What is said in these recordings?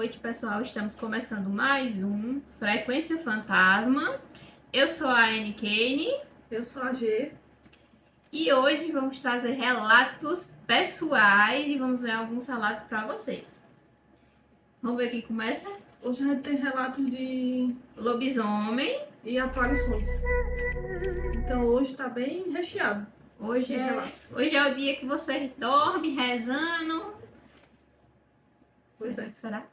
noite, pessoal. Estamos começando mais um Frequência Fantasma. Eu sou a Anne Kane. Eu sou a G. E hoje vamos trazer relatos pessoais e vamos ler alguns relatos para vocês. Vamos ver quem começa? Hoje a gente tem relatos de Lobisomem. e aparições. Então hoje tá bem recheado. Hoje é o dia que você dorme rezando. Pois é. Será?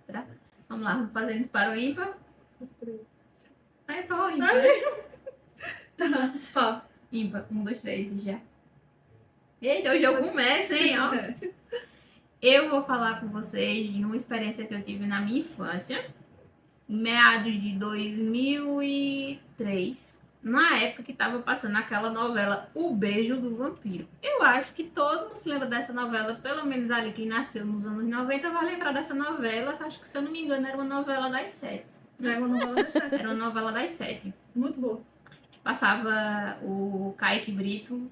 Vamos lá, vamos fazendo para o ímpar. Vai para o ímpar. Tá. Ímpar. 1, 2, 3 e já. Eita, hoje eu começo, hein, ó. Eu vou falar com vocês de uma experiência que eu tive na minha infância, em meados de 2003, na época que estava passando aquela novela O Beijo do Vampiro. Eu acho que todo mundo se lembra dessa novela, pelo menos ali quem nasceu nos anos 90 vai lembrar dessa novela, que acho que, se eu não me engano, era uma novela das 7. Era uma novela das 7. Era uma novela das 7. Muito boa. Passava o Kaique Brito.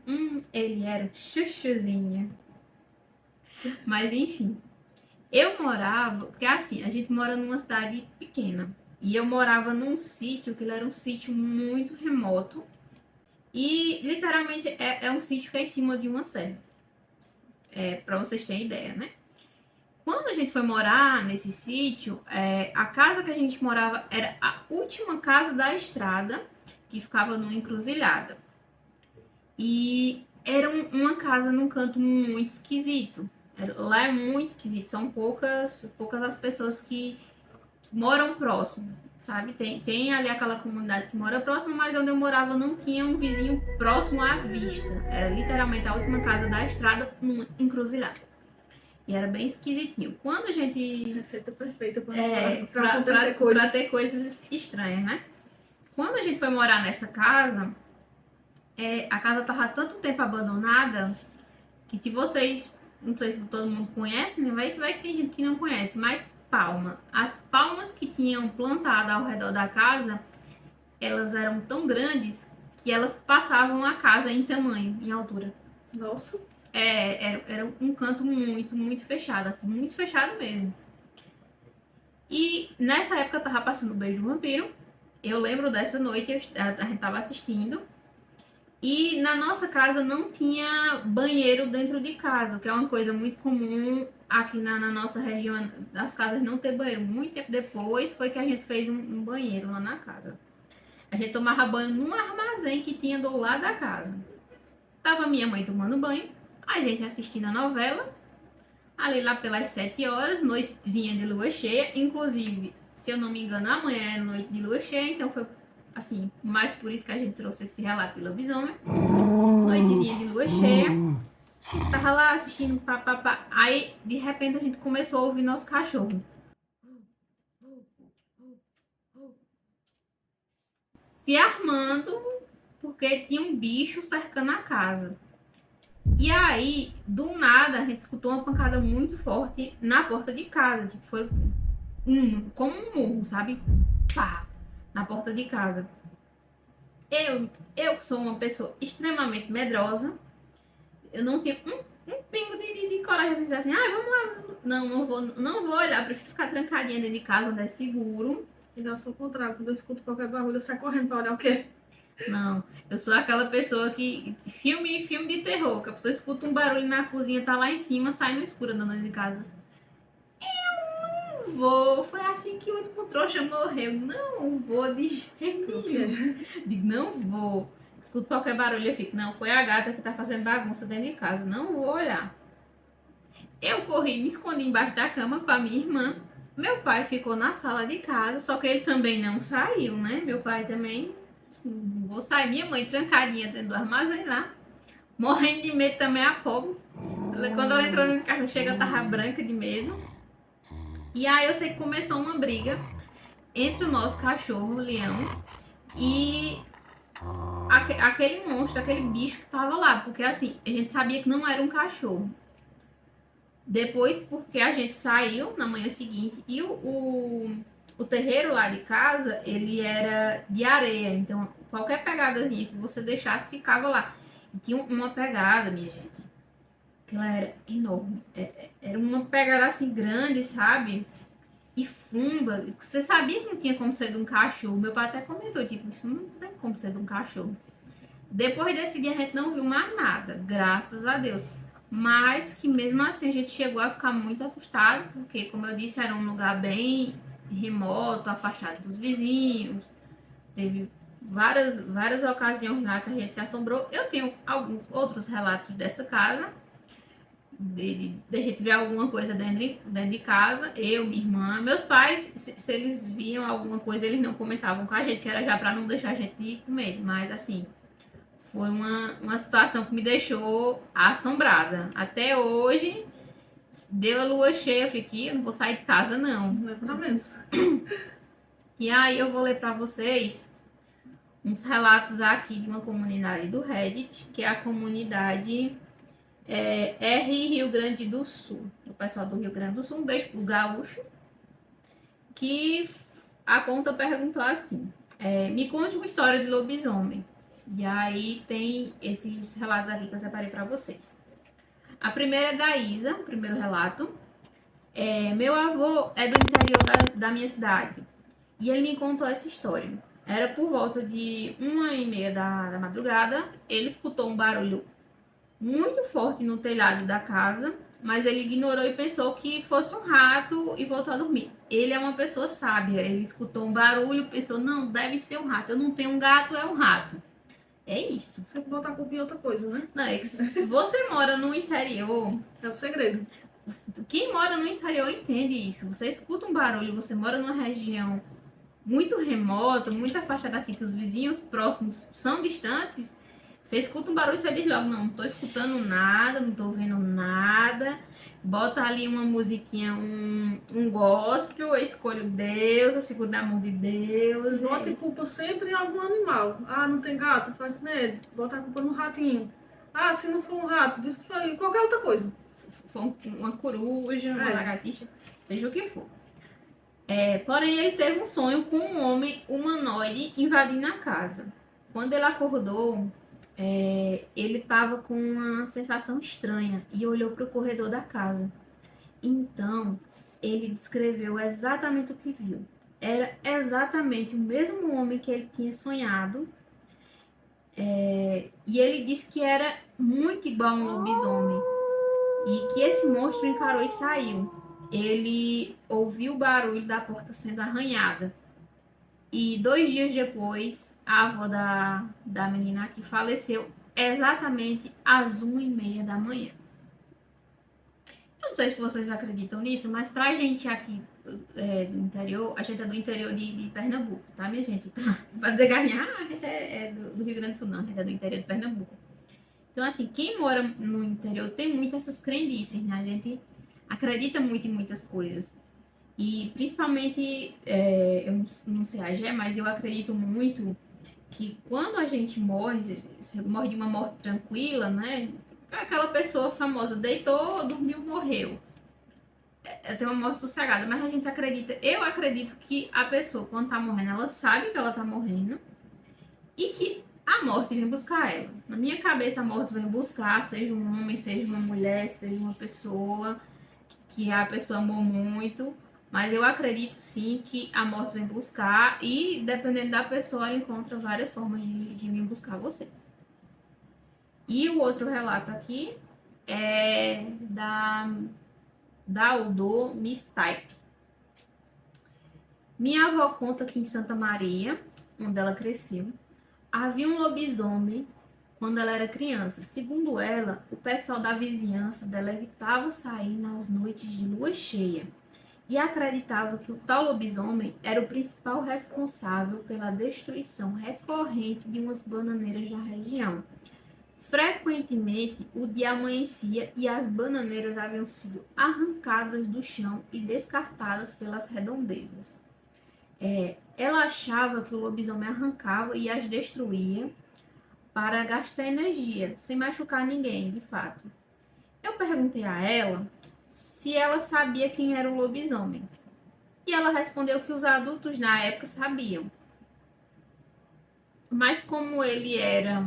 Ele era chuchuzinho. Mas enfim, eu morava, porque assim, a gente mora numa cidade pequena. E eu morava num sítio, que ele era um sítio muito remoto. E literalmente é um sítio que é em cima de uma serra. Pra vocês terem ideia, né? Quando a gente foi morar nesse sítio, a casa que a gente morava era a última casa da estrada, que ficava numa encruzilhada. E era uma casa num canto muito esquisito. Lá é muito esquisito, são poucas as pessoas que moram próximo, sabe? Tem ali aquela comunidade que mora próximo, mas onde eu morava não tinha um vizinho próximo à vista. Era literalmente a última casa da estrada, numa encruzilhada. E era bem esquisitinho. Quando a gente... Receita perfeita pra acontecer coisas. Pra ter coisas estranhas, né? Quando a gente foi morar nessa casa, a casa tava há tanto tempo abandonada, que se vocês... Não sei se todo mundo conhece, né? Vai que tem gente que não conhece, mas palma. As palmas que tinham plantado ao redor da casa, elas eram tão grandes que elas passavam a casa em tamanho, em altura. Nossa. Era um canto muito, muito fechado, assim, muito fechado mesmo. E nessa época tava passando o Beijo do Vampiro. Eu lembro dessa noite, a gente tava assistindo. E na nossa casa não tinha banheiro dentro de casa, o que é uma coisa muito comum aqui na nossa região, das casas não ter banheiro. Muito tempo depois foi que a gente fez um banheiro lá na casa. A gente tomava banho num armazém que tinha do lado da casa. Tava minha mãe tomando banho, a gente assistindo a novela, ali lá pelas 7 horas, noitezinha de lua cheia. Inclusive, se eu não me engano, amanhã é noite de lua cheia, então foi assim, mais por isso que a gente trouxe esse relato de lobisomem. Noitezinha de lua cheia. Tava lá assistindo, papapá. Aí, de repente, a gente começou a ouvir nosso cachorro se armando, porque tinha um bicho cercando a casa. E aí, do nada, a gente escutou uma pancada muito forte na porta de casa. Tipo, foi como um murro, sabe? Pá! Na porta de casa. Eu sou uma pessoa extremamente medrosa. Eu não tenho um pingo de coragem de dizer assim, vamos lá. Não vou olhar, prefiro ficar trancadinha dentro de casa, onde é seguro. E eu sou o contrário, quando eu escuto qualquer barulho, eu saio correndo pra olhar o quê? Não, eu sou aquela pessoa que... Filme de terror, que a pessoa escuta um barulho na cozinha, tá lá em cima, sai no escuro andando dentro de casa. Eu não vou. Foi assim que o último trouxa morreu. Não vou de jeito nenhum. Digo, não vou. Escuto qualquer barulho, eu fico, não, foi a gata que tá fazendo bagunça dentro de casa. Não vou olhar. Eu corri, me escondi embaixo da cama com a minha irmã. Meu pai ficou na sala de casa, só que ele também não saiu, né? Meu pai também... Não vou sair. Minha mãe trancadinha dentro do armazém lá, morrendo de medo também, a pobre. Quando ela entrou no carro, chega, tava branca de medo. E aí eu sei que começou uma briga entre o nosso cachorro, o Leão, e aquele monstro, aquele bicho que tava lá. Porque assim, a gente sabia que não era um cachorro. Depois, porque a gente saiu na manhã seguinte e o terreiro lá de casa, ele era de areia, então qualquer pegadazinha que você deixasse ficava lá. E tinha uma pegada, minha gente, que ela era enorme. Era uma pegada assim grande, sabe? e funda. Você sabia que não tinha como ser de um cachorro? Meu pai até comentou, tipo, isso não tem como ser de um cachorro. Depois desse dia a gente não viu mais nada, graças a Deus. Mas que mesmo assim a gente chegou a ficar muito assustado, porque, como eu disse, era um lugar bem remoto, afastado dos vizinhos. Teve várias ocasiões lá que a gente se assombrou. Eu tenho alguns outros relatos dessa casa, de a gente ver alguma coisa dentro de casa, eu, minha irmã, meus pais, se eles viam alguma coisa, eles não comentavam com a gente, que era já para não deixar a gente ir com medo, mas assim, foi uma situação que me deixou assombrada. Até hoje, deu a lua cheia, eu fiquei, eu não vou sair de casa não. Não é pra menos. E aí eu vou ler para vocês uns relatos aqui de uma comunidade do Reddit, que é a comunidade R Rio Grande do Sul. O pessoal do Rio Grande do Sul, um beijo pros gaúchos, que a conta perguntou assim, me conte uma história de lobisomem. E aí tem esses relatos aqui que eu separei para vocês. A primeira é da Isa, o primeiro relato. Meu avô é do interior da minha cidade e ele me contou essa história. Era por volta de 1h30 da madrugada. Ele escutou um barulho muito forte no telhado da casa, mas ele ignorou e pensou que fosse um rato e voltou a dormir. Ele é uma pessoa sábia, ele escutou um barulho, pensou, não, deve ser um rato. Eu não tenho um gato, é um rato. É isso. Você botar a culpa em outra coisa, né? Não, é que se você mora no interior, É o segredo. quem mora no interior entende isso. Você escuta um barulho, você mora numa região muito remota, muito afastada, assim, que os vizinhos próximos são distantes. Você escuta um barulho e você diz logo, não tô escutando nada, não tô vendo nada. Bota ali uma musiquinha, um gospel, eu escolho Deus, eu seguro na mão de Deus. Bota culpa sempre em algum animal. Ah, não tem gato? Faz medo. Bota a culpa no ratinho. Ah, se não for um rato, diz que foi qualquer outra coisa. For uma coruja, uma lagartixa, seja o que for. Porém, ele teve um sonho com um homem humanoide invadindo a casa. Quando ele acordou, ele estava com uma sensação estranha e olhou para o corredor da casa. Então, ele descreveu exatamente o que viu. Era exatamente o mesmo homem que ele tinha sonhado. E ele disse que era muito igual a um lobisomem. E que esse monstro encarou e saiu. Ele ouviu o barulho da porta sendo arranhada. E 2 dias depois, a avó da menina aqui faleceu exatamente às 1h30 da manhã. Eu não sei se vocês acreditam nisso, mas pra gente aqui do interior, a gente é do interior de Pernambuco, tá, minha gente? Pra dizer que assim, a gente é do Rio Grande do Sul, não, a gente é do interior de Pernambuco. Então, assim, quem mora no interior tem muito essas crendices, né? A gente acredita muito em muitas coisas. E principalmente, eu não sei a Gé, mas eu acredito muito que quando a gente morre, você morre de uma morte tranquila, né? Aquela pessoa famosa deitou, dormiu, morreu. Tem uma morte sossegada, mas a gente acredita, eu acredito que a pessoa, quando tá morrendo, ela sabe que ela tá morrendo e que a morte vem buscar ela. Na minha cabeça, a morte vem buscar, seja um homem, seja uma mulher, seja uma pessoa, que a pessoa amou muito, mas eu acredito sim que a morte vem buscar e, dependendo da pessoa, ela encontra várias formas de vir buscar você. E o outro relato aqui é da Aldo Mistype. Minha avó conta que em Santa Maria, onde ela cresceu, havia um lobisomem quando ela era criança. Segundo ela, o pessoal da vizinhança dela evitava sair nas noites de lua cheia e acreditava que o tal lobisomem era o principal responsável pela destruição recorrente de umas bananeiras da região. Frequentemente, o dia amanhecia e as bananeiras haviam sido arrancadas do chão e descartadas pelas redondezas. Ela achava que o lobisomem arrancava e as destruía para gastar energia, sem machucar ninguém, de fato. Eu perguntei a ela se ela sabia quem era o lobisomem. E ela respondeu que os adultos na época sabiam. Mas como ele era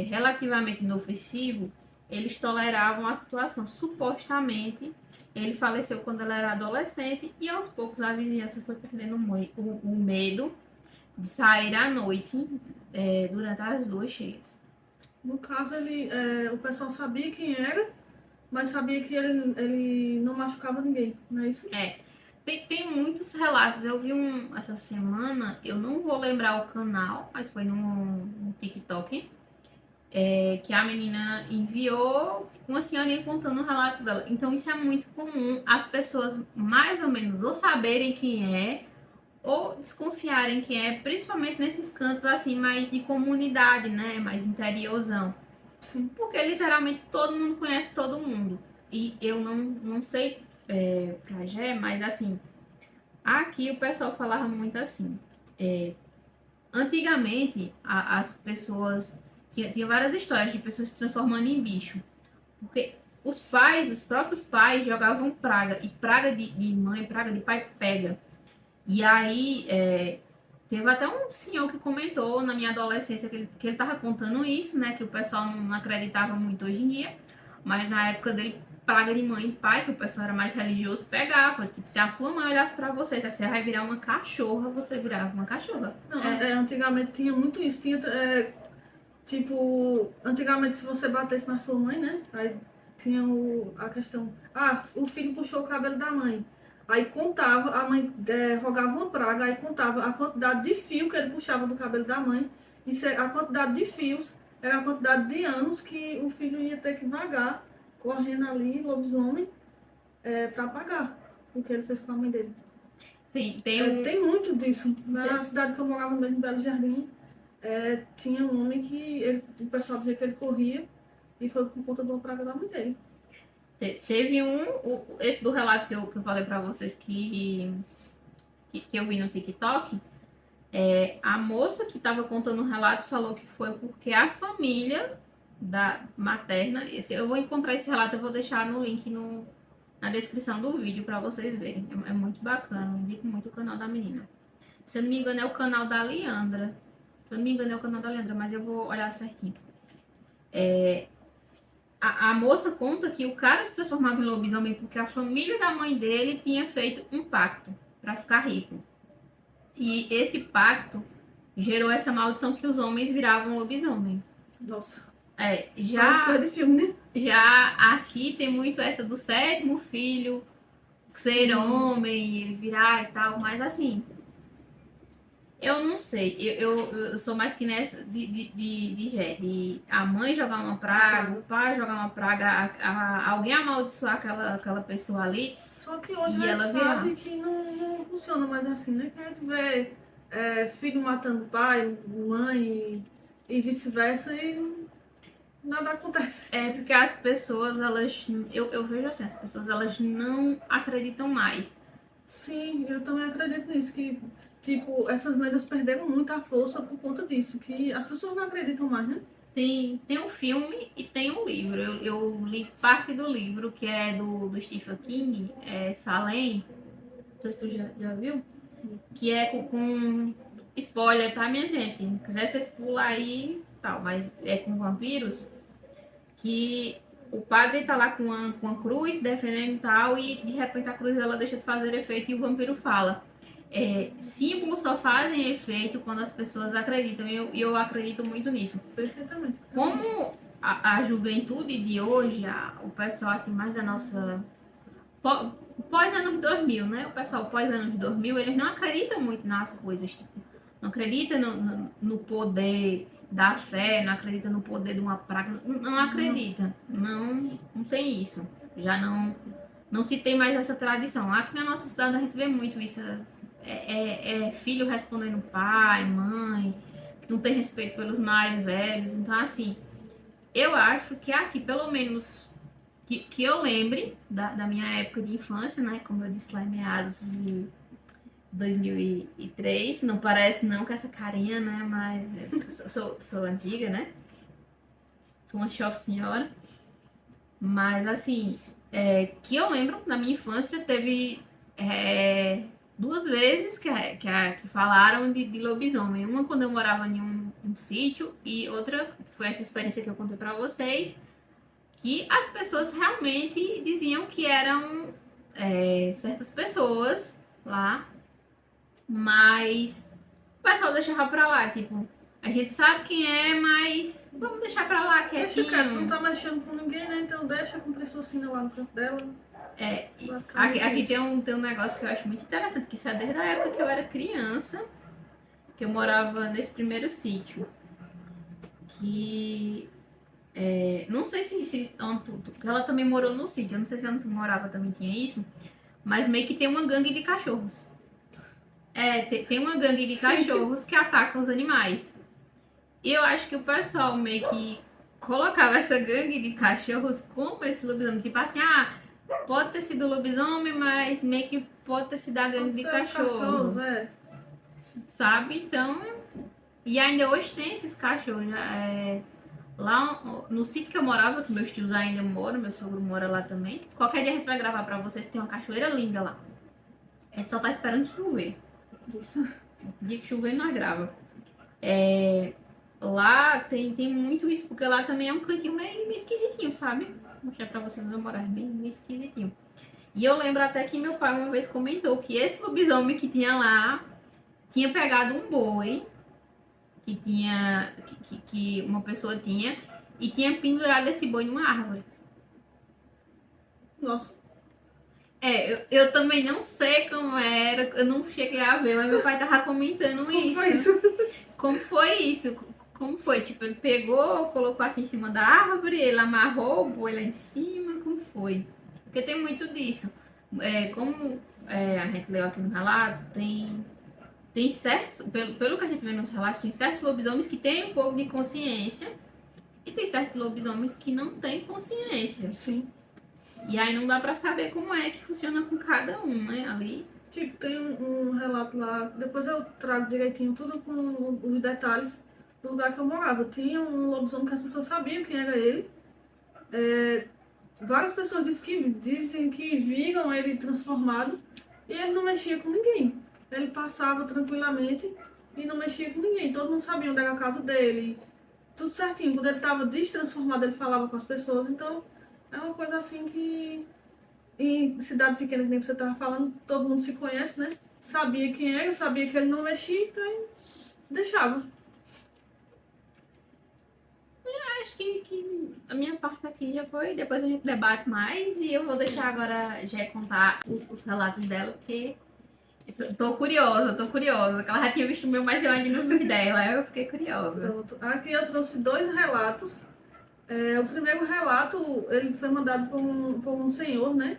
relativamente inofensivo, eles toleravam a situação. Supostamente, Ele faleceu quando ela era adolescente e aos poucos a vizinhança foi perdendo o medo de sair à noite durante as luas cheias. No caso, o pessoal sabia quem era, mas sabia que ele não machucava ninguém, não é isso? Tem muitos relatos. Eu vi essa semana, eu não vou lembrar o canal, mas foi no TikTok, que a menina enviou uma senhorinha contando o relato dela. Então isso é muito comum, as pessoas mais ou menos ou saberem quem é, ou desconfiarem quem é, principalmente nesses cantos assim, mais de comunidade, né? Mais interiorzão. Sim. Porque literalmente todo mundo conhece todo mundo. E eu não sei pra Gé, mas assim, aqui o pessoal falava muito assim. Antigamente, as pessoas. Tinha várias histórias de pessoas se transformando em bicho. Porque os próprios pais jogavam praga. E praga de mãe, praga de pai pega. E aí, teve até um senhor que comentou na minha adolescência que ele tava contando isso, né? Que o pessoal não acreditava muito hoje em dia. Mas na época dele, praga de mãe e pai, que o pessoal era mais religioso, pegava. Tipo, se a sua mãe olhasse pra você, se você vai virar uma cachorra, você virava uma cachorra. Não, antigamente tinha muito isso. Tinha, tipo, antigamente se você batesse na sua mãe, né? Aí tinha a questão. Ah, o filho puxou o cabelo da mãe. Aí contava, a mãe rogava uma praga, aí contava a quantidade de fio que ele puxava do cabelo da mãe. A quantidade de fios era a quantidade de anos que o filho ia ter que vagar, correndo ali, lobisomem, para pagar o que ele fez com a mãe dele. Tem muito disso. Na cidade que eu morava mesmo, em Belo Jardim, tinha um homem que o pessoal dizia que ele corria e foi por conta de uma praga da mãe dele. Teve esse do relato que eu falei pra vocês que eu vi no TikTok. A moça que estava contando o relato falou que foi porque a família da materna, eu vou encontrar esse relato, eu vou deixar no link na descrição do vídeo para vocês verem. É muito bacana, eu indico muito o canal da menina. Se eu não me engano é o canal da Leandra. Se eu não me engano é o canal da Leandra, mas eu vou olhar certinho. A moça conta que o cara se transformava em lobisomem porque a família da mãe dele tinha feito um pacto para ficar rico. E esse pacto gerou essa maldição que os homens viravam lobisomem. Nossa. Já coisa de filme, né? Já aqui tem muito essa do sétimo filho ser homem, ele virar e tal, mas assim, eu não sei, eu sou mais que nessa de a mãe jogar uma praga, o pai jogar uma praga, alguém amaldiçoar aquela pessoa ali. Só que hoje e a ela gente sabe que não funciona mais assim, né? Que a gente vê filho matando pai, mãe e vice-versa e nada acontece. Porque as pessoas, eu vejo assim, as pessoas elas não acreditam mais. Sim, eu também acredito nisso, que tipo, essas lendas perderam muita força por conta disso, que as pessoas não acreditam mais, né? Tem um filme e tem um livro. Eu li parte do livro, que é do Stephen King, Salem. Não sei se tu já viu. Que é com spoiler, tá, minha gente? Se quiser, vocês pulam aí tal. Mas é com vampiros. Que o padre tá lá com a cruz defendendo e tal. E de repente a cruz ela deixa de fazer efeito e o vampiro fala. Símbolos só fazem efeito quando as pessoas acreditam. E eu acredito muito nisso. Perfeitamente. Como a juventude de hoje, o pessoal assim, mais da nossa. Pós-anos 2000, né? O pessoal pós-anos 2000, eles não acreditam muito nas coisas. Tipo, não acredita no poder da fé, não acredita no poder de uma praga. Não acredita. Não tem isso. Já não se tem mais essa tradição. Aqui na nossa cidade a gente vê muito isso. Filho respondendo pai, mãe, não tem respeito pelos mais velhos. Então, assim, eu acho que aqui, pelo menos que eu lembre da minha época de infância, né? Como eu disse lá em meados de 2003, não parece não com essa carinha, né? Mas sou antiga, né? Sou uma chove senhora. Mas, assim, que eu lembro, na minha infância, teve duas vezes que falaram de lobisomem. Uma quando eu morava em um sítio e outra, que foi essa experiência que eu contei pra vocês, que as pessoas realmente diziam que eram certas pessoas lá, mas o pessoal deixava pra lá, tipo, a gente sabe quem é, mas vamos deixar pra lá Deixa quieto, não quietinho. tá mexendo com ninguém, né? Então deixa cumprir sua sina lá no canto dela. Aqui, Basicamente aqui isso. tem um negócio que eu acho muito interessante, que isso é desde a época que eu era criança, que eu morava nesse primeiro sítio. Que não sei se onde ela também morou no sítio, eu não sei se onde tu morava também tinha isso, mas meio que tem uma gangue de cachorros. Tem uma gangue de Sim. cachorros que atacam os animais. E eu acho que o pessoal meio que colocava essa gangue de cachorros como esse lobisomem. Tipo assim, pode ter sido lobisomem, mas meio que pode ter sido a gangue de Pode ser os cachorros. Sabe? Então. E ainda hoje tem esses cachorros. Lá no sítio que eu morava, que meus tios ainda moram, meu sogro mora lá também. Qualquer dia a gente vai gravar pra vocês, tem uma cachoeira linda lá. A gente só tá esperando chover. Isso. Dia que chover, nós grava. Lá tem muito isso, porque lá também é um cantinho meio esquisitinho, sabe? Vou mostrar pra vocês onde eu morar, meio esquisitinho. E eu lembro até que meu pai uma vez comentou que esse lobisomem que tinha lá tinha pegado um boi que uma pessoa tinha e tinha pendurado esse boi numa árvore. Nossa. Eu também não sei como era, eu não cheguei a ver, mas meu pai tava comentando Como isso. foi isso? Como foi isso? Como foi? Tipo, ele pegou, colocou assim em cima da árvore, ele amarrou o boi lá em cima, como foi? Porque tem muito disso. Como a gente leu aqui no relato, tem certos, pelo que a gente vê nos relatos, tem certos lobisomens que têm um pouco de consciência e tem certos lobisomens que não têm consciência. Sim. E aí não dá pra saber como é que funciona com cada um, né? Ali. Tipo, tem um relato lá, depois eu trago direitinho tudo com os detalhes do lugar que eu morava. Tinha um lobisomem que as pessoas sabiam quem era ele. Várias pessoas dizem que viram ele transformado e ele não mexia com ninguém. Ele passava tranquilamente e não mexia com ninguém. Todo mundo sabia onde era a casa dele, tudo certinho. Quando ele estava destransformado, ele falava com as pessoas. Então, é uma coisa assim que em cidade pequena, que nem você estava falando, todo mundo se conhece, né? Sabia quem era, sabia que ele não mexia, então deixava. Acho que a minha parte aqui já foi. Depois a gente debate mais e eu vou deixar agora já contar os relatos dela, porque tô curiosa, tô curiosa. Ela já tinha visto o meu, mas eu ainda não vi dela. Eu fiquei curiosa. Pronto. Aqui eu trouxe dois relatos. O primeiro relato, ele foi mandado por um senhor, né?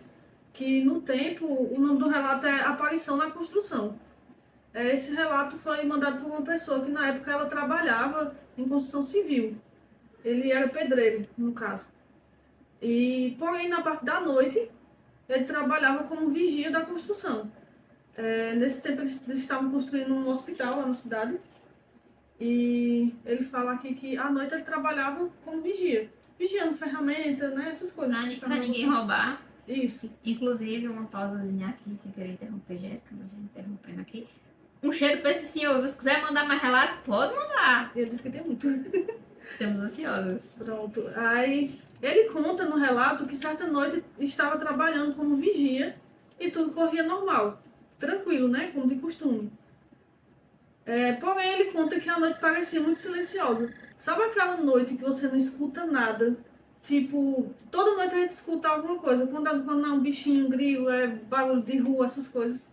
Que no tempo, o nome do relato é Aparição na Construção. Esse relato foi mandado por uma pessoa que na época ela trabalhava em construção civil. Ele era pedreiro, no caso. E, porém, na parte da noite, ele trabalhava como vigia da construção. Nesse tempo, eles estavam construindo um hospital lá na cidade. E ele fala aqui que à noite ele trabalhava como vigia. Vigiando ferramenta, né? Essas coisas. Pra ninguém roubar. Isso. Inclusive, uma pausazinha aqui, sem querer interromper, Jéssica, mas já interrompendo aqui. Um cheiro pra esse senhor. Se quiser mandar mais relato, pode mandar. Ele disse que tem muito. Estamos ansiosos. Pronto. Aí ele conta no relato que certa noite estava trabalhando como vigia e tudo corria normal. Tranquilo, né? Como de costume. Porém, ele conta que a noite parecia muito silenciosa. Sabe aquela noite que você não escuta nada? Tipo, toda noite a gente escuta alguma coisa. Quando é um bichinho, um grilo, barulho de rua, essas coisas.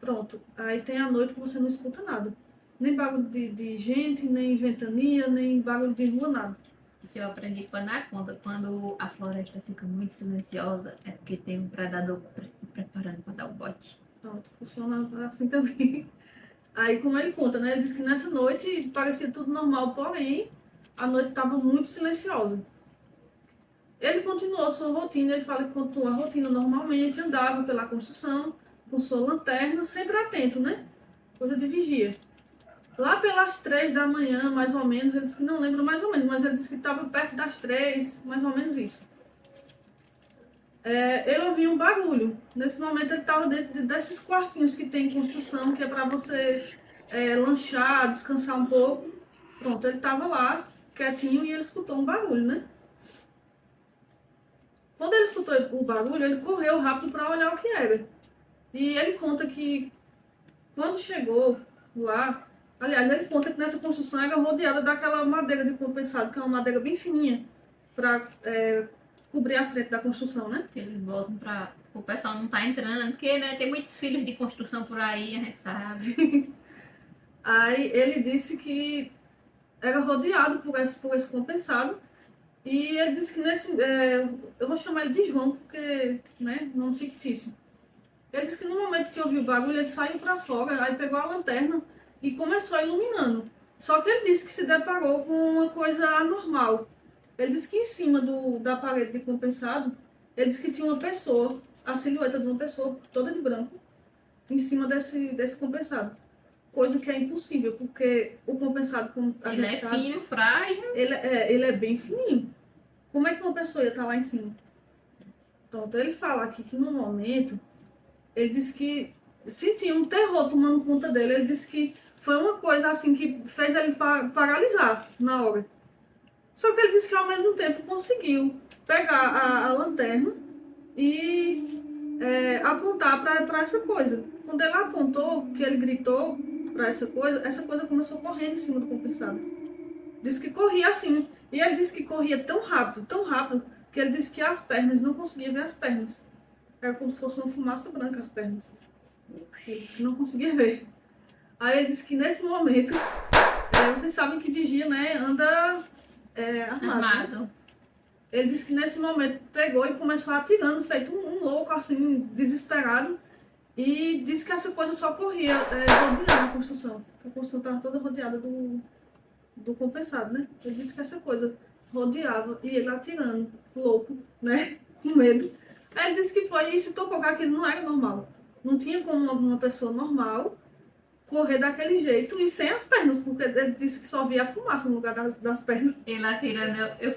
Pronto. Aí tem a noite que você não escuta nada. Nem barulho de gente, nem ventania, nem barulho de rua, nada. Isso eu aprendi com a Anaconda. Quando a floresta fica muito silenciosa, é porque tem um predador se preparando para dar o bote. Pronto, funciona assim também. Aí, como ele conta, né? Ele disse que nessa noite parecia tudo normal, porém, a noite estava muito silenciosa. Ele continuou sua rotina, ele fala que continuou a rotina normalmente, andava pela construção, com sua lanterna, sempre atento, né? Coisa de vigia. Lá pelas 3 da manhã, mais ou menos, ele disse que não lembra mais ou menos, mas ele disse que estava perto das 3, mais ou menos isso. Ele ouvia um barulho. Nesse momento ele estava dentro desses quartinhos que tem em construção, que é para você lanchar, descansar um pouco. Pronto, ele estava lá, quietinho, e ele escutou um barulho, né? Quando ele escutou o barulho, ele correu rápido para olhar o que era. E ele conta que quando chegou lá, aliás, ele conta que nessa construção era rodeada daquela madeira de compensado, que é uma madeira bem fininha, para cobrir a frente da construção, né? Que eles botam pra o pessoal não tá entrando, porque, né, tem muitos filhos de construção por aí, a gente sabe. Aí ele disse que era rodeado por esse compensado. E ele disse que eu vou chamar ele de João, porque, né, nome fictício. Ele disse que no momento que ouviu o barulho, ele saiu para fora, aí pegou a lanterna e começou iluminando. Só que ele disse que se deparou com uma coisa anormal. Ele disse que em cima da parede de compensado, ele disse que tinha uma pessoa, a silhueta de uma pessoa, toda de branco, em cima desse compensado. Coisa que é impossível, porque o compensado, como a Ele gente é sabe, fino, frágil. ele é bem fininho. Como é que uma pessoa ia estar lá em cima? Pronto, ele fala aqui que no momento, ele disse que sentia um terror tomando conta dele. Ele disse que foi uma coisa assim que fez ele paralisar na hora. Só que ele disse que ao mesmo tempo conseguiu pegar a lanterna e apontar para essa coisa. Quando ele apontou, que ele gritou para essa coisa começou correndo em cima do compensado. Disse que corria assim. E ele disse que corria tão rápido, que ele disse que as pernas, não conseguia ver as pernas. Era como se fosse uma fumaça branca as pernas. Ele disse que não conseguia ver. Aí ele disse que nesse momento, vocês sabem que vigia, né, anda armado. Armado. Ele disse que nesse momento pegou e começou atirando, feito um louco, assim, desesperado. E disse que essa coisa só corria rodeando a construção. A construção estava toda rodeada do compensado, né? Ele disse que essa coisa rodeava e ele atirando, louco, né? Com medo. Aí ele disse que foi e se tocou que aquilo não era normal. Não tinha como uma pessoa normal correr daquele jeito e sem as pernas, porque ele disse que só via a fumaça no lugar das pernas. Ele atirando,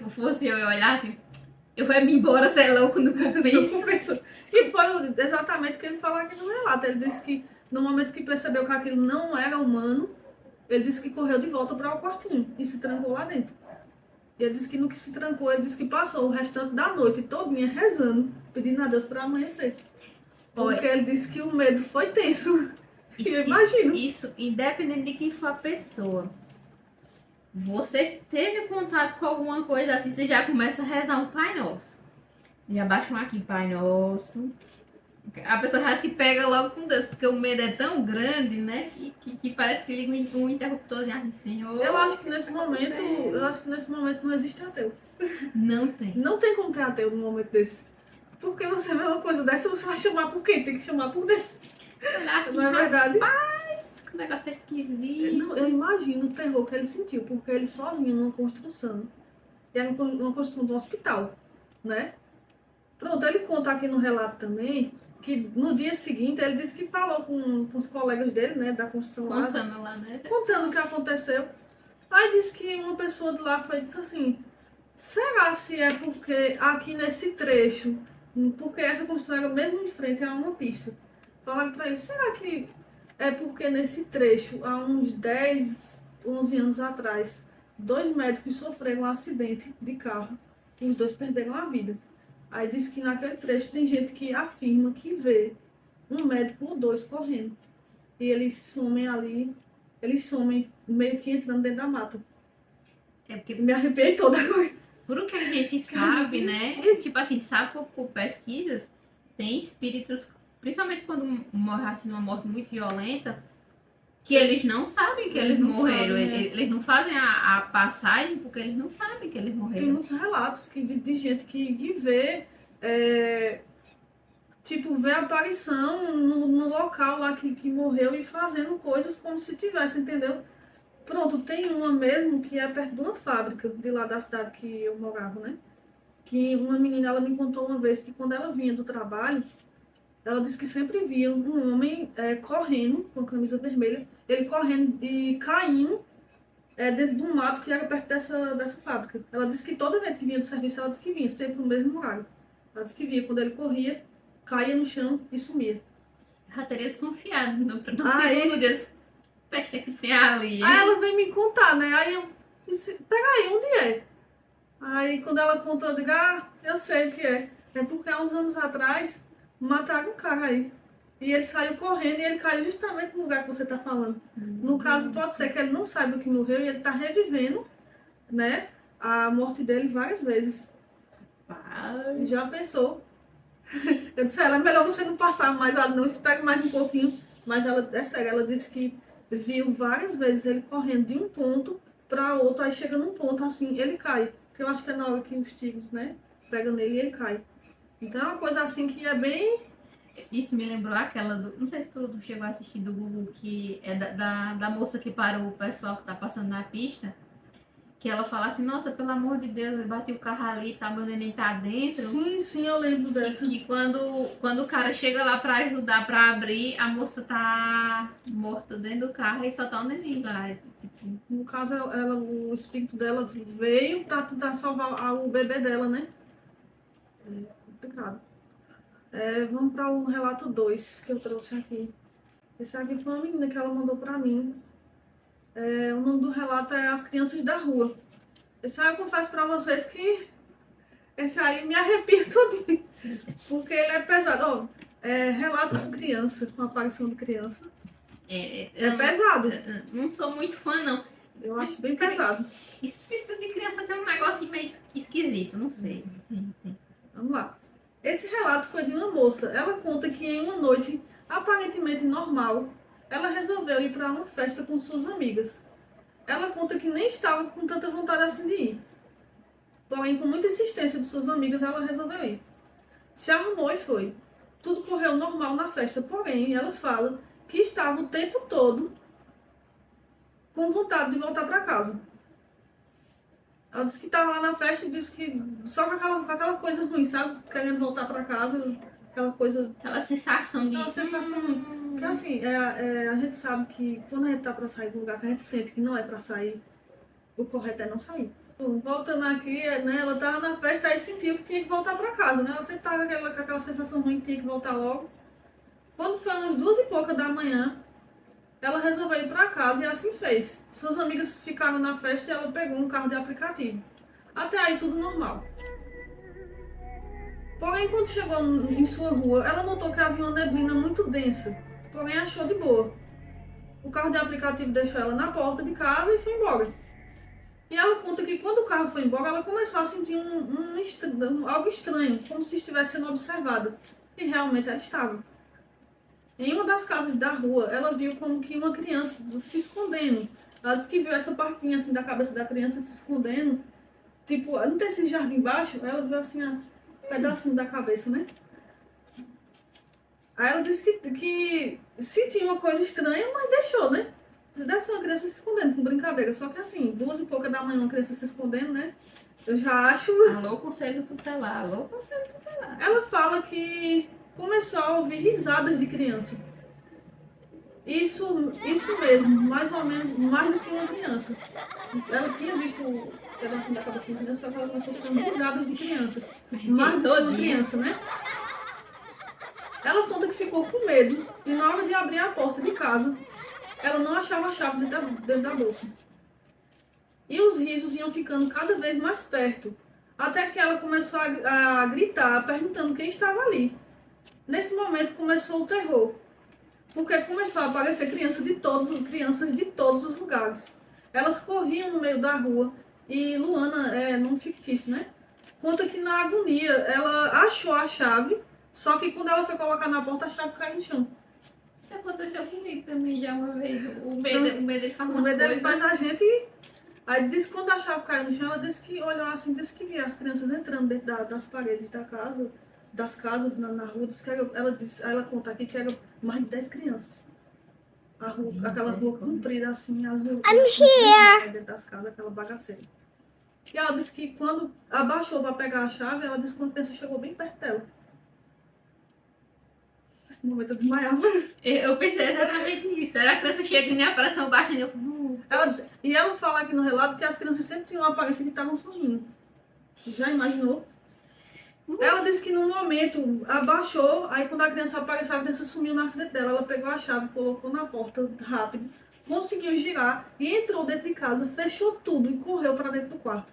fosse eu olhar assim, eu vou me embora, você é louco, não compensa. E foi exatamente o que ele falou aqui no relato. Ele disse que no momento que percebeu que aquilo não era humano, ele disse que correu de volta para o quartinho e se trancou lá dentro. E ele disse que no que se trancou, ele disse que passou o restante da noite todinha rezando, pedindo a Deus para amanhecer. Porque ele disse que o medo foi tenso. Eu imagino. Isso, independente de quem for a pessoa. Você teve contato com alguma coisa assim, você já começa a rezar um Pai Nosso. Já baixa um aqui, Pai Nosso. A pessoa já se pega logo com Deus, porque o medo é tão grande, né? Que parece que liga um interruptor e assim, Senhor. Eu acho que nesse momento não existe ateu. Não tem. Não tem como ter ateu num momento desse. Porque você vê uma coisa dessa, você vai chamar por quem? Tem que chamar por Deus. Olhar assim, Não é verdade? Rapaz, que negócio é esquisito. Não, eu imagino o terror que ele sentiu, porque ele sozinho numa construção. E era uma construção de um hospital, né? Pronto, ele conta aqui no relato também que no dia seguinte ele disse que falou com os colegas dele, né, da construção lá, né? Contando o que aconteceu. Aí disse que uma pessoa de lá foi e disse assim: será se é porque aqui nesse trecho, porque essa construção era mesmo em frente a uma pista. Falaram pra ele: será que é porque nesse trecho, há uns 10, 11 anos atrás, 2 médicos sofreram um acidente de carro e os 2 perderam a vida. Aí disse que naquele trecho tem gente que afirma que vê um médico ou 2 correndo. E eles somem ali, meio que entrando dentro da mata. É porque, Me arrepiei toda agora. por o que a gente sabe, né? Tipo assim, sabe por pesquisas, tem espíritos, principalmente quando morre assim numa morte muito violenta, que eles não sabem que eles morreram. Sabem, né? Eles não fazem a passagem porque eles não sabem que eles Tem morreram. muitos relatos de gente que vê, tipo, vê a aparição no local lá que morreu e fazendo coisas como se tivesse, entendeu? Pronto, tem uma mesmo que é perto de uma fábrica, de lá da cidade que eu morava, né? Que uma menina, ela me contou uma vez que quando ela vinha do trabalho, ela disse que sempre via um homem correndo, com a camisa vermelha, ele correndo e caindo dentro de um mato que era perto dessa fábrica. Ela disse que toda vez que vinha do serviço, ela disse que vinha, sempre no mesmo horário. Ela disse que via, quando ele corria, caía no chão e sumia. Eu já teria desconfiado no Aí- segundo dia. Peste que tem ali. Aí ela veio me contar, né? Aí eu disse: peraí, onde é? Aí quando ela contou, eu digo: eu sei o que é. É porque há uns anos atrás mataram um cara aí. E ele saiu correndo e ele caiu justamente no lugar que você está falando. No caso, pode ser que ele não saiba que morreu e ele está revivendo, né, a morte dele várias vezes. Paz. Já pensou? Eu disse, ela, é melhor você não passar mais, ela não espera mais um pouquinho. Mas ela, é sério, ela disse que viu várias vezes ele correndo de um ponto para outro, aí chega num ponto assim, ele cai. Porque eu acho que é na hora que os tiros, né, pegam nele e ele cai. Então é uma coisa assim que é bem... Isso me lembrou aquela do. Não sei se tu chegou a assistir do Google, que é da moça que parou o pessoal que tá passando na pista. Que ela fala assim, nossa, pelo amor de Deus, eu bati o carro ali, tá, meu neném tá dentro. Sim, eu lembro E dessa. que quando o cara chega lá pra ajudar pra abrir, a moça tá morta dentro do carro e só tá o neném lá. Tipo, No caso, o espírito dela veio para tentar salvar o bebê dela, né? É complicado. Vamos para o relato 2 que eu trouxe aqui. Esse aqui foi uma menina que ela mandou para mim. O nome do relato é As Crianças da Rua. Esse aí eu confesso para vocês que esse aí me arrepia todinho. Porque ele é pesado. Ó, relato com criança, com aparição de criança. É pesado. Não sou muito fã, não. Eu acho bem pesado. Espírito de criança tem um negócio meio esquisito, não sei. Vamos lá. Esse relato foi de uma moça. Ela conta que em uma noite aparentemente normal, ela resolveu ir para uma festa com suas amigas. Ela conta que nem estava com tanta vontade assim de ir. Porém, com muita insistência de suas amigas, ela resolveu ir. Se arrumou e foi. Tudo correu normal na festa, porém, ela fala que estava o tempo todo com vontade de voltar para casa. Ela disse que estava lá na festa e disse que só com aquela coisa ruim, sabe? Querendo voltar para casa, aquela coisa... Aquela sensação de... Aquela sensação ruim. Porque assim, a gente sabe que quando a gente tá para sair do lugar que a gente sente que não é para sair, o correto é não sair. Voltando aqui, né, ela tava na festa e sentiu que tinha que voltar para casa, né? Ela sempre tava com aquela sensação ruim que tinha que voltar logo. Quando foi umas 2h pouca da manhã, ela resolveu ir para casa e assim fez. Suas amigas ficaram na festa e ela pegou um carro de aplicativo. Até aí tudo normal. Porém, quando chegou em sua rua, ela notou que havia uma neblina muito densa. Porém, achou de boa. O carro de aplicativo deixou ela na porta de casa e foi embora. E ela conta que quando o carro foi embora, ela começou a sentir algo estranho, como se estivesse sendo observada. E realmente ela estava. Em uma das casas da rua, ela viu como que uma criança se escondendo. Ela disse que viu essa partinha assim da cabeça da criança se escondendo. Tipo, não tem esse jardim embaixo? Ela viu assim um pedacinho da cabeça, né? Aí ela disse que sentiu uma coisa estranha, mas deixou, né? Deve ser uma criança se escondendo, com brincadeira. Só que assim, 2h pouca da manhã, uma criança se escondendo, né? Eu já acho... Alô, conselho tutelar. Alô, conselho tutelar. Ela fala que começou a ouvir risadas de criança. Isso mesmo, mais ou menos, mais do que uma criança. Ela tinha visto o pedacinho da cabeça de uma criança, só que ela começou a escutar risadas de crianças. Mais do que uma criança, né? Ela conta que ficou com medo e na hora de abrir a porta de casa, ela não achava a chave dentro da bolsa. E os risos iam ficando cada vez mais perto, até que ela começou a gritar, perguntando quem estava ali. Nesse momento começou o terror, porque começou a aparecer crianças de todos os lugares. Elas corriam no meio da rua e Luana, num fictício, né? Conta que na agonia ela achou a chave, só que quando ela foi colocar na porta, a chave caiu no chão. Isso aconteceu comigo também já uma vez. O medo ele faz umas O medo coisas. ele faz a gente... Aí disse que quando a chave caiu no chão, ela disse que olhou assim, disse que via as crianças entrando dentro das paredes da casa, das casas na rua. Disse que ela conta aqui que era mais de 10 crianças. Aquela rua comprida assim, as ruas dentro das casas, aquela bagaceira. E ela disse que quando abaixou para pegar a chave, ela disse que quando a criança chegou bem perto dela. Nesse momento eu desmaiava. Eu pensei exatamente nisso. Era a criança chega e a pressão baixa e eu... Ela fala aqui no relato que as crianças sempre tinham uma aparência que estavam sorrindo. Já imaginou? Ela disse que num momento abaixou, aí quando a criança apareceu, a criança sumiu na frente dela. Ela pegou a chave, colocou na porta rápido, conseguiu girar e entrou dentro de casa, fechou tudo e correu para dentro do quarto.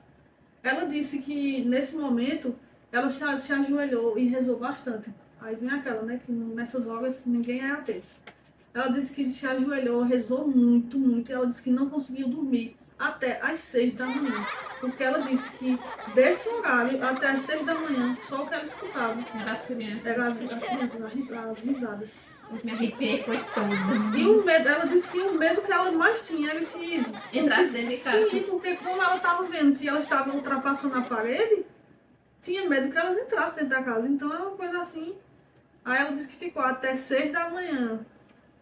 Ela disse que nesse momento ela se ajoelhou e rezou bastante. Aí vem aquela, né, que nessas horas ninguém é ateu. Ela disse que se ajoelhou, rezou muito, muito, e ela disse que não conseguiu dormir até às 6 da manhã. Porque ela disse que desse horário até às 6 da manhã, só o que ela escutava Era as crianças. era as crianças, as risadas. Eu me arrepiei, foi toda. E o medo, ela disse que o medo que ela mais tinha era que Entrasse dentro de casa. sim, porque como ela estava vendo que elas estavam ultrapassando a parede, tinha medo que elas entrassem dentro da casa. Então é uma coisa assim. Aí ela disse que ficou até 6 da manhã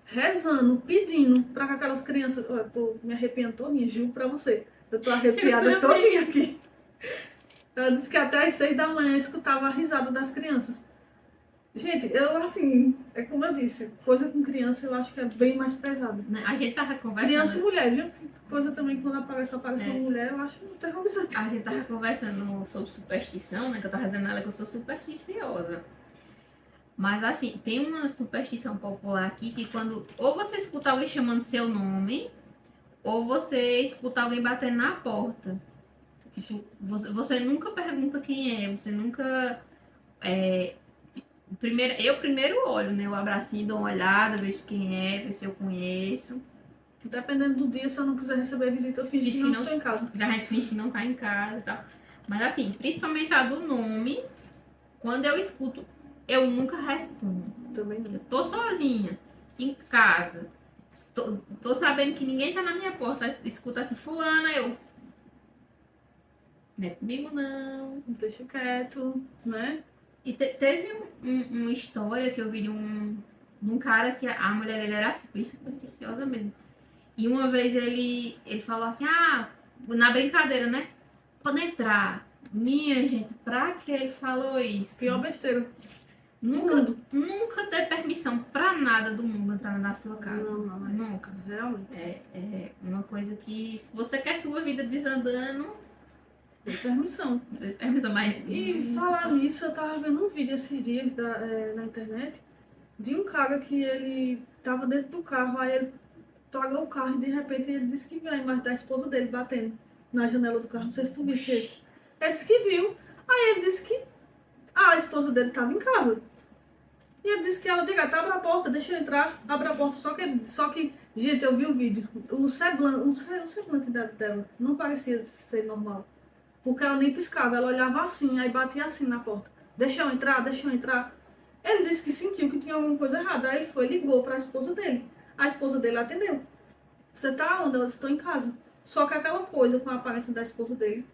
rezando, pedindo para que aquelas crianças. Eu tô me arrepiando todinha, juro pra você. Eu tô arrepiada todinha aqui. Ela disse que até às 6 da manhã escutava a risada das crianças. Gente, eu assim, é como eu disse, coisa com criança eu acho que é bem mais pesada. A gente tava conversando. Criança e mulher, viu? Coisa também quando aparece uma mulher, eu acho terrorizante. A gente tava conversando sobre superstição, né? Que eu tava dizendo a ela que eu sou supersticiosa. Mas assim, tem uma superstição popular aqui que quando ou você escuta alguém chamando seu nome, ou você escuta alguém batendo na porta. Tipo, você nunca pergunta quem é, você nunca. Eu primeiro olho, né? Eu abracinho, dou uma olhada, vejo quem é, vejo se eu conheço. Dependendo do dia, se eu não quiser receber visita, eu finge que não estou em casa. Já a gente finge que não tá em casa e tal. Mas assim, principalmente a do nome, quando eu escuto, eu nunca respondo. Também não. Eu tô sozinha, em casa. Tô sabendo que ninguém tá na minha porta. Escuta assim, fulana, eu. Não é comigo não. Deixa quieto, né? E teve uma história que eu vi de um cara que a mulher dele era super supersticiosa mesmo. E uma vez ele falou assim, na brincadeira, né? Pode entrar. Minha gente, pra que ele falou isso? Pior besteira. Nunca ter permissão pra nada do mundo entrar na sua casa. Não, Nunca. Realmente. É uma coisa que, se você quer sua vida desandando, Tem permissão. permissão, mas... E falar nisso, eu tava vendo um vídeo esses dias na internet de um cara que ele tava dentro do carro, aí ele pagou o carro e de repente ele disse que viu a imagem da esposa dele batendo na janela do carro. Não sei se tu viste isso. Ele disse que viu. Aí ele disse que a esposa dele tava em casa. E ele disse que ela, diga, abre a porta, deixa eu entrar, abre a porta. Só que gente, eu vi o vídeo. O semblante dela não parecia ser normal. Porque ela nem piscava, ela olhava assim, aí batia assim na porta. Deixa eu entrar, deixa eu entrar. Ele disse que sentiu que tinha alguma coisa errada. Aí ele foi e ligou para a esposa dele. A esposa dele atendeu. Você tá onde? Ela disse, estou em casa. Só que aquela coisa com a aparência da esposa dele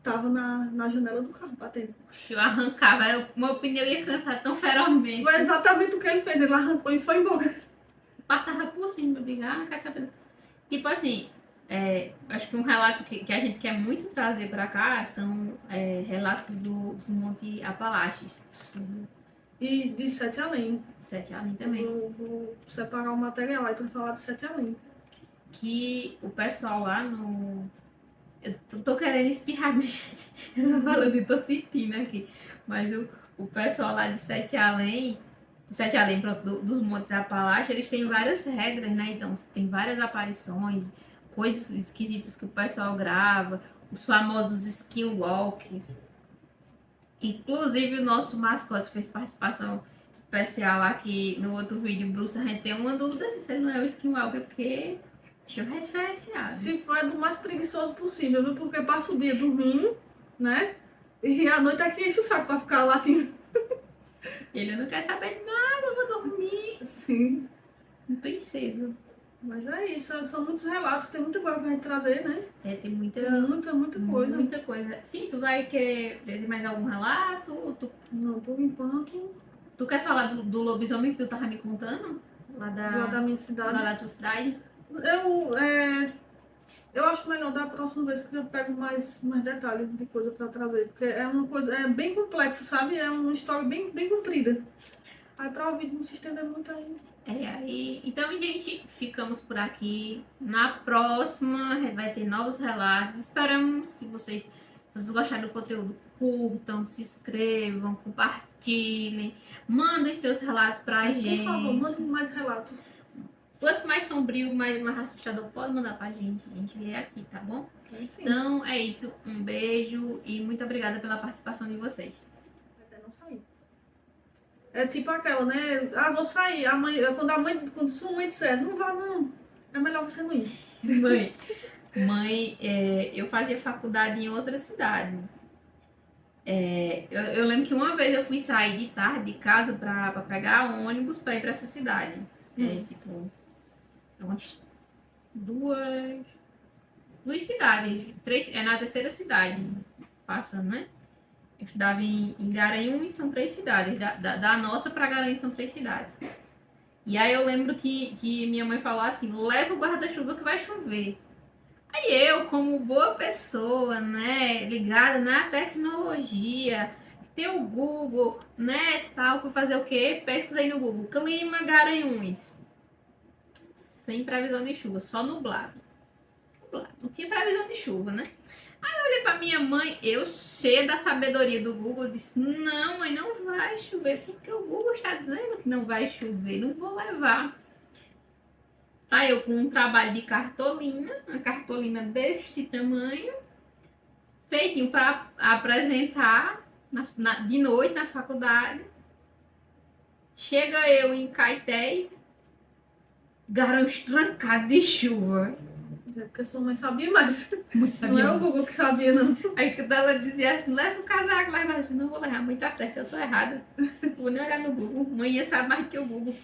tava na janela do carro, batendo. Eu arrancava, meu pneu ia cantar tão ferozmente. Foi exatamente o que ele fez. Ele arrancou e foi embora. Passava por cima, eu digo, quer saber. Tipo assim, acho que um relato que a gente quer muito trazer pra cá são relatos dos Monte Apalaches. E de Sete Além. Sete Além também. Vou separar o material aí pra falar de Sete Além. Que o pessoal lá no... Eu tô querendo espirrar, minha gente. Eu tô falando e tô sentindo aqui. Mas o pessoal lá de Sete Além, pronto, dos Montes Apalaches, eles têm várias regras, né? Então, tem várias aparições, coisas esquisitas que o pessoal grava, os famosos skinwalkers. Inclusive, o nosso mascote fez participação especial aqui no outro vídeo, Bruce. A gente tem uma dúvida se ele não é o skinwalker, porque deixa eu diferenciado. Se for é do mais preguiçoso possível, viu? Porque passa o dia dormindo, né? E à noite aqui enche o saco pra ficar latindo. Ele não quer saber de nada, eu vou dormir. Sim. Princesa. Mas é isso, são muitos relatos, tem muita coisa pra gente trazer, né? Tem muita coisa. Muita coisa. Sim, tu vai querer ver mais algum relato? Não, por enquanto. Tu quer falar do lobisomem que tu tava me contando? Lá da minha cidade. Lá da tua cidade? Eu acho melhor da próxima vez que eu pego mais detalhes de coisa pra trazer. Porque é uma coisa, é bem complexo, sabe? É uma história bem comprida. Aí pra o vídeo não se estender muito aí. Então, gente, ficamos por aqui. Na próxima vai ter novos relatos. Esperamos que vocês gostaram do conteúdo, curtam, se inscrevam, compartilhem, mandem seus relatos pra gente. Por favor, mandem mais relatos. Quanto mais sombrio, mais assustador, pode mandar pra gente. A gente lê aqui, tá bom? Então é isso. Um beijo e muito obrigada pela participação de vocês. sair. É tipo aquela, né? Ah, vou sair. Quando sua mãe disser, não vá não, é melhor você não ir. Mãe, eu fazia faculdade em outra cidade. Eu lembro que uma vez eu fui sair de tarde de casa pra pegar ônibus pra ir pra essa cidade. Tipo, umas duas cidades. Três, na terceira cidade, passando, né? Eu estudava em Garanhuns, são 3 cidades. Da nossa pra Garanhuns são 3 cidades. E aí eu lembro que minha mãe falou assim, leva o guarda-chuva que vai chover. Aí eu, como boa pessoa, né, ligada na tecnologia, tem o Google, né, tal, fui fazer o quê? Pesquisei no Google, clima Garanhuns. Sem previsão de chuva, só nublado. Não tinha previsão de chuva, né? Aí eu olhei pra minha mãe, eu cheia da sabedoria do Google, disse, não, mãe, não vai chover, porque o Google está dizendo que não vai chover, não vou levar. Aí eu com um trabalho de cartolina, uma cartolina deste tamanho, feitinho para apresentar de noite na faculdade. Chega eu em Caetés, Garanhuns trancado de chuva. É porque sua mãe sabia mais. Mãe Não é o Google que sabia, não. Aí quando ela dizia assim, leva o casaco, leva. Eu disse, não vou levar, mãe tá certa, eu tô errada. Vou nem olhar no Google. Mãe sabe mais que o Google.